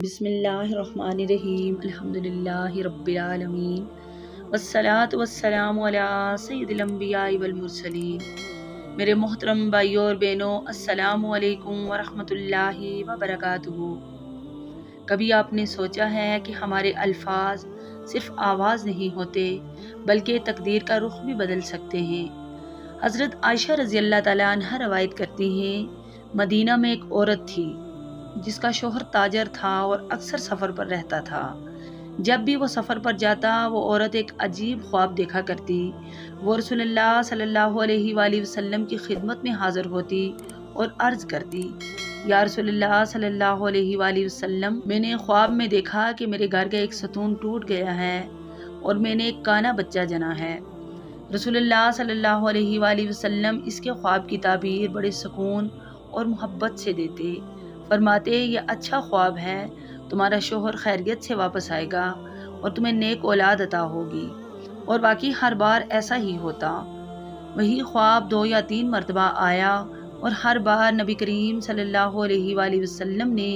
بسم اللہ الرحمن الرحیم الحمدللہ رب العالمین والصلاة والسلام علی سید الانبیاء والمرسلین۔ میرے محترم بھائیوں اور بہنوں، السلام علیکم ورحمۃ اللہ وبرکاتہ۔ کبھی آپ نے سوچا ہے کہ ہمارے الفاظ صرف آواز نہیں ہوتے بلکہ تقدیر کا رخ بھی بدل سکتے ہیں؟ حضرت عائشہ رضی اللہ تعالیٰ عنہ روایت کرتی ہیں، مدینہ میں ایک عورت تھی جس کا شوہر تاجر تھا اور اکثر سفر پر رہتا تھا۔ جب بھی وہ سفر پر جاتا، وہ عورت ایک عجیب خواب دیکھا کرتی۔ وہ رسول اللہ صلی اللہ علیہ وآلہ وسلم کی خدمت میں حاضر ہوتی اور عرض کرتی، یا رسول اللہ صلی اللہ علیہ وآلہ وسلم، میں نے خواب میں دیکھا کہ میرے گھر کا ایک ستون ٹوٹ گیا ہے اور میں نے ایک کانا بچہ جنا ہے۔ رسول اللہ صلی اللہ علیہ وآلہ وسلم اس کے خواب کی تعبیر بڑے سکون اور محبت سے دیتے، فرماتے، یہ اچھا خواب ہے، تمہارا شوہر خیریت سے واپس آئے گا اور تمہیں نیک اولاد عطا ہوگی۔ اور واقعی ہر بار ایسا ہی ہوتا۔ وہی خواب 2 یا 3 مرتبہ آیا اور ہر بار نبی کریم صلی اللہ علیہ وآلہ وسلم نے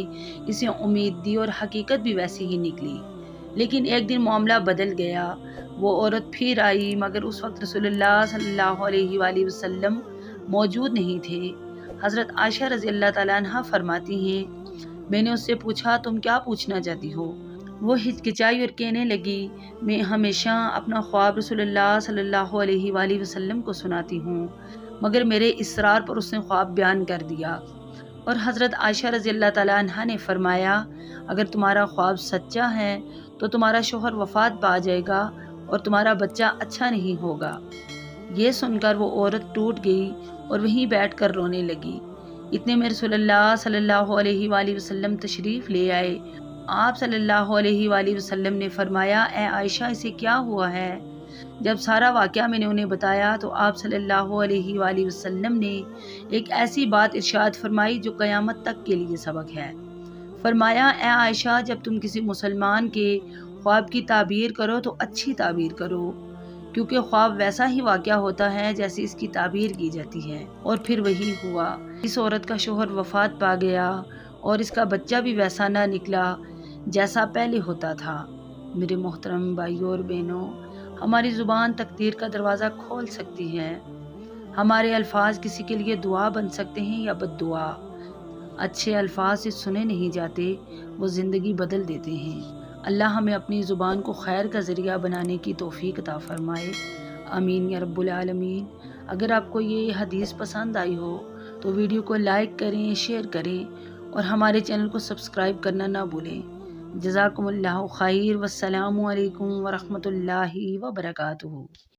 اسے امید دی اور حقیقت بھی ویسی ہی نکلی۔ لیکن ایک دن معاملہ بدل گیا۔ وہ عورت پھر آئی، مگر اس وقت رسول اللہ صلی اللہ علیہ وآلہ وسلم موجود نہیں تھے۔ حضرت عائشہ رضی اللہ تعالیٰ عنہ فرماتی ہیں، میں نے اس سے پوچھا، تم کیا پوچھنا چاہتی ہو؟ وہ ہچکچائی اور کہنے لگی، میں ہمیشہ اپنا خواب رسول اللہ صلی اللہ علیہ وآلہ وسلم کو سناتی ہوں، مگر میرے اصرار پر اس نے خواب بیان کر دیا۔ اور حضرت عائشہ رضی اللہ تعالیٰ عنہ نے فرمایا، اگر تمہارا خواب سچا ہے تو تمہارا شوہر وفات پا جائے گا اور تمہارا بچہ اچھا نہیں ہوگا۔ یہ سن کر وہ عورت ٹوٹ گئی اور وہیں بیٹھ کر رونے لگی۔ اتنے میں رسول اللہ صلی اللہ علیہ وآلہ وسلم تشریف لے آئے۔ آپ صلی اللہ علیہ وآلہ وسلم نے فرمایا، اے عائشہ، اسے کیا ہوا ہے؟ جب سارا واقعہ میں نے انہیں بتایا تو آپ صلی اللہ علیہ وآلہ وسلم نے ایک ایسی بات ارشاد فرمائی جو قیامت تک کے لیے سبق ہے۔ فرمایا، اے عائشہ، جب تم کسی مسلمان کے خواب کی تعبیر کرو تو اچھی تعبیر کرو، کیونکہ خواب ویسا ہی واقعہ ہوتا ہے جیسے اس کی تعبیر کی جاتی ہے۔ اور پھر وہی ہوا۔ اس عورت کا شوہر وفات پا گیا اور اس کا بچہ بھی ویسا نہ نکلا جیسا پہلے ہوتا تھا۔ میرے محترم بھائیوں اور بہنوں، ہماری زبان تقدیر کا دروازہ کھول سکتی ہے۔ ہمارے الفاظ کسی کے لیے دعا بن سکتے ہیں یا بد دعا۔ اچھے الفاظ سے سنے نہیں جاتے، وہ زندگی بدل دیتے ہیں۔ اللہ ہمیں اپنی زبان کو خیر کا ذریعہ بنانے کی توفیق عطا فرمائے، آمین یا رب العالمین۔ اگر آپ کو یہ حدیث پسند آئی ہو تو ویڈیو کو لائک کریں، شیئر کریں اور ہمارے چینل کو سبسکرائب کرنا نہ بھولیں۔ جزاکم اللہ خیر، والسلام علیکم ورحمۃ اللہ وبرکاتہ۔